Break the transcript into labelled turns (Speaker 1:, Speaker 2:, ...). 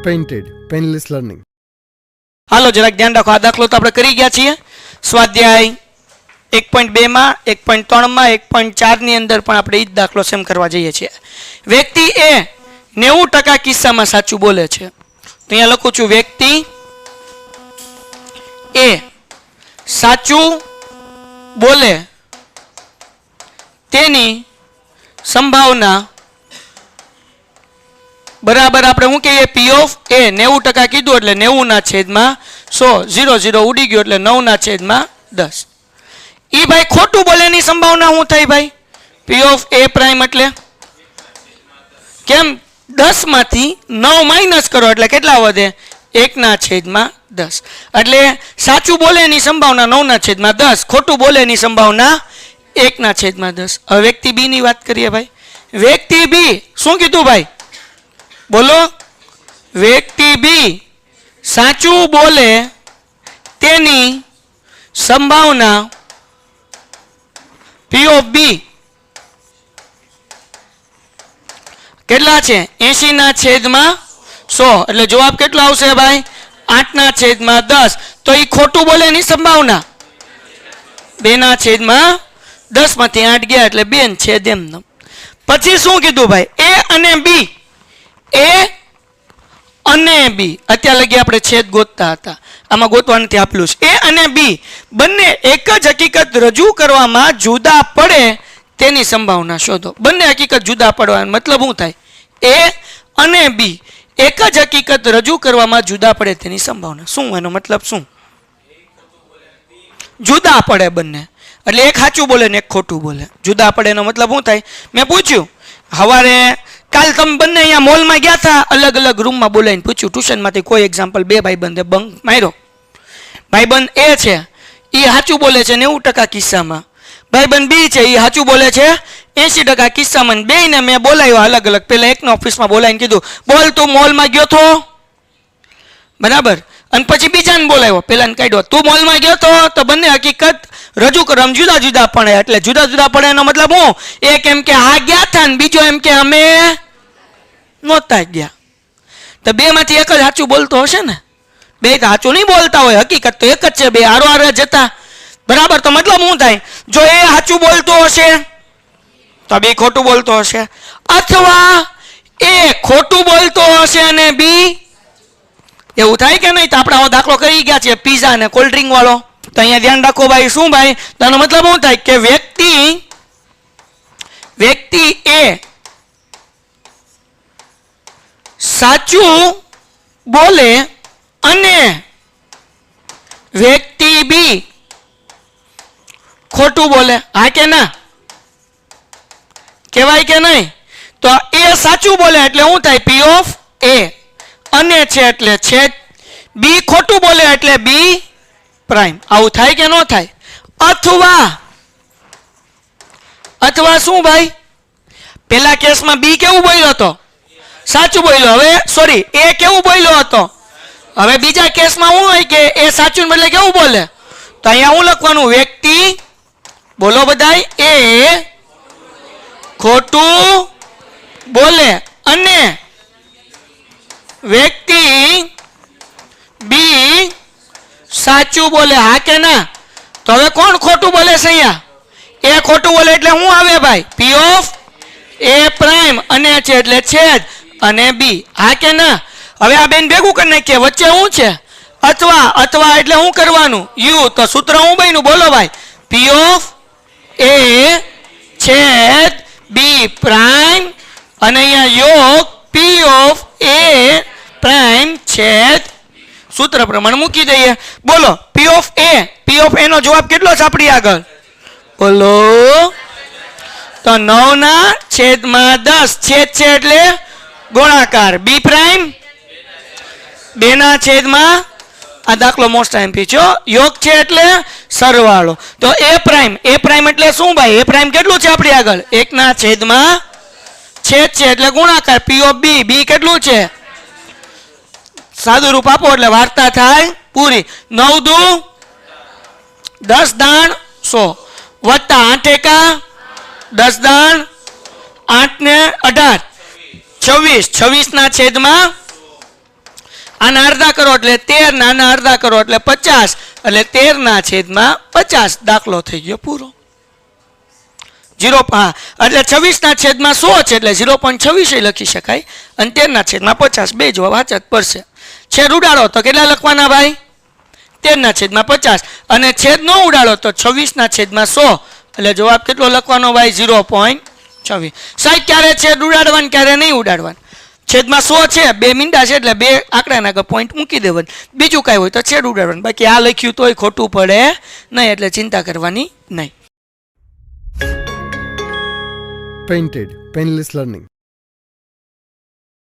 Speaker 1: painted, painless learning.
Speaker 2: હાલો જરાક ધ્યાન રાખો. આ દાખલો તો આપણે કરી ગયા છીએ સ્વાધ્યાય 1.2 માં 1.3 માં 1.4 ની અંદર પણ આપણે એ જ દાખલો સેમ કરવા જઈએ છીએ. વ્યક્તિ એ 90% કિસ્સામાં સાચું બોલે છે. તો અહીંયા લખું છું વ્યક્તિ એ સાચું બોલે તેની સંભાવના બરાબર આપણે શું કહીએ પી ઓફ એ 90% કીધું એટલે 90 ના છેદમાં 100 0 0 ઉડી ગયો એટલે 9 ના છેદમાં 10. ઈ ભાઈ ખોટું બોલેની સંભાવના શું થઈ ભાઈ પી ઓફ એ પ્રાઇમ એટલે કેમ 10 માંથી 9 માઇનસ કરો એટલે કેટલા વધે 1 ના છેદમાં 10 એટલે સાચું બોલેની સંભાવના 9 ના છેદમાં 10 ખોટું બોલેની સંભાવના 1 ના છેદમાં 10. હવે વ્યક્તિ બી ની વાત કરીએ ભાઈ. વ્યક્તિ બી શું કીધું ભાઈ બોલો. વ્યક્તિ બી સાચું બોલે તેની સંભાવના પી ઓફ બી કેટલા છે 80 ના છેદમાં 100 એટલે જવાબ કેટલો આવશે ભાઈ 8 ના છેદમાં 10. તો એ ખોટું બોલે ની સંભાવના 2 ના છેદમાં 10 માંથી 8 ગયા એટલે 2 છેદ એમ. પછી શું કીધું ભાઈ એ અને બી એ અને બી અત્યાર લગી આપણે છેદ ગોતતા હતા આમાં ગોતવાનું નથી આપેલું છે. એ અને બી બંને એક જ હકીકત રજૂ કરવામાં જુદા પડે તેની સંભાવના શોધો. બંને હકીકત જુદા પડવાનો મતલબ શું થાય એ અને બી એક જ હકીકત રજૂ કરવામાં જુદા પડે તેની સંભાવના શું એનો મતલબ શું જુદા પડે બંને એટલે એક સાચું બોલે ને એક ખોટું બોલે જુદા પડે એનો મતલબ શું થાય મેં પૂછ્યું સવારે કાલ તમે બંને અહીંયા મોલમાં ગયા હતા અલગ અલગ રૂમમાં બોલાવીને પૂછ્યું ટ્યુશનમાંથી કોઈ એક્ઝામ્પલ બે ભાઈબંધે બંક માર્યો. ભાઈબંધ એ છે એ સાચું બોલે છે 90% કિસ્સામાં. ભાઈબંધ બી છે એ સાચું બોલે છે 80% કિસ્સામાં. બેયને મેં બોલાવ્યો અલગ અલગ. પહેલા એકને ઓફિસમાં બોલાવીને કીધું બોલ તું મોલમાં ગયો તો બરાબર અને પછી બીજાને બોલાવ્યો પેલાને કાઢ્યો તું મોલમાં ગયો તો બંને હકીકત રજૂ કરવામાં જુદા જુદા પડે એટલે જુદા જુદા પડે એનો મતલબ હું એક એમ કે હા ગયા હતા ને બીજો એમ કે અમે નહોતા ગયા. તો બે માંથી એક જ સાચું બોલતો હશે ને બે સાચું નહીં બોલતા હોય હકીકત તો એક જ છે બે હારો હારે જતા બરાબર. તો મતલબ શું થાય જો એ સાચું બોલતો હશે તો બી ખોટું બોલતો હશે અથવા એ ખોટું બોલતો હશે અને બી એવું થાય કે નહીં. તો આપણે આવો દાખલો કરી ગયા છે પીઝા અને કોલ્ડ ડ્રિંક વાળો. તો અહીંયા ધ્યાન રાખો ભાઈ શું ભાઈ તો એનો મતલબ શું થાય કે વ્યક્તિ એ સાચું બોલે અને વ્યક્તિ બી ખોટું બોલે હા કે ના કહેવાય કે નહીં. તો એ સાચું બોલે એટલે શું થાય પી ઓફ એ અને છે એટલે છેદ બી ખોટું બોલે એટલે બી પ્રાઇમ. આવું થાય કે ન થાય. અથવા શું ભાઈ પેલા કેસમાં બી કેવું બોલ્યો હતો સાચું બોલ્યો હવે સોરી એ કેવું બોલ્યો હતો હવે બીજા કેસમાં શું હોય કે એ સાચું બદલે કેવું બોલે. તો અહીંયા શું લખવાનું વ્યક્તિ બોલો બધાય એ ખોટું બોલે અને વ્યક્તિ બી સાચું બોલે હા કે ના. તો હવે કોણ ખોટું બોલે છે અહીંયા એ ખોટું બોલે એટલે શું આવે ભાઈ પી ઓફ એ પ્રાઇમ અને છે એટલે છેદ અને બી હા કે ના. હવે આ બેન ભેગું કરી નાખીએ વચ્ચે શું છે અથવા એટલે શું કરવાનું યુ. તો સૂત્ર શું બન્યું બોલો ભાઈ પી ઓફ એ છેદ બી પ્રાઇમ અને અહીંયા યોગ પી ઓફ એ પ્રાઇમ છેદ સૂત્ર પ્રમાણે મૂકી દઈએ. બોલો પી ઓફ એ નો જવાબ કેટલો છે આપણી આગળ બોલો તો 9 ના છેદમાં 10 છેદ છે એટલે ગુણાકાર બી પ્રાઇમ 2 ના છેદમાં આ દાખલો મોસ્ટ એમપી છે યોગ છે એટલે સરવાળો. તો એ પ્રાઇમ એટલે શું ભાઈ એ પ્રાઇમ કેટલું છે આપણી આગળ 1 ના છેદમાં છેદ છે એટલે ગુણાકાર પી ઓફ બી કેટલું છે સાદું રૂપ આપો એટલે વાર્તા થાય પૂરી. 9 દુ 10 દાણ 100 વત્તા 8 એકા 10 દાણ 8 ને 18 26 26 ના છેદમાં આના અડધા કરો એટલે 13, આના અડધા કરો એટલે 50, એટલે 13/50 દાખલો થઈ ગયો પૂરો. 0 હા એટલે 26/100 છે એટલે 0.26 લખી શકાય અને 13/50 બે જવાબ સાચા જ પડશે. છેદ ઉડાડો તો કેટલા લખવાના ભાઈ? 13/50 અને છેદ ન ઉડાડો તો 26/100 એટલે જવાબ કેટલો લખવાનો ભાઈ? 0.26. સાહેબ ક્યારે છેદ ઉડાડવાનું ક્યારે નહીં ઉડાડવાનું? છેદમાં 100 છે, બે મીંડા છે એટલે બે આંકડાના આગળ પોઈન્ટ મૂકી દેવાનું. બીજું કાંઈ હોય તો છેદ ઉડાડવાનું. બાકી આ લખ્યું તોય ખોટું પડે નહીં એટલે ચિંતા કરવાની નહીં.
Speaker 1: Painted, Painless Learning.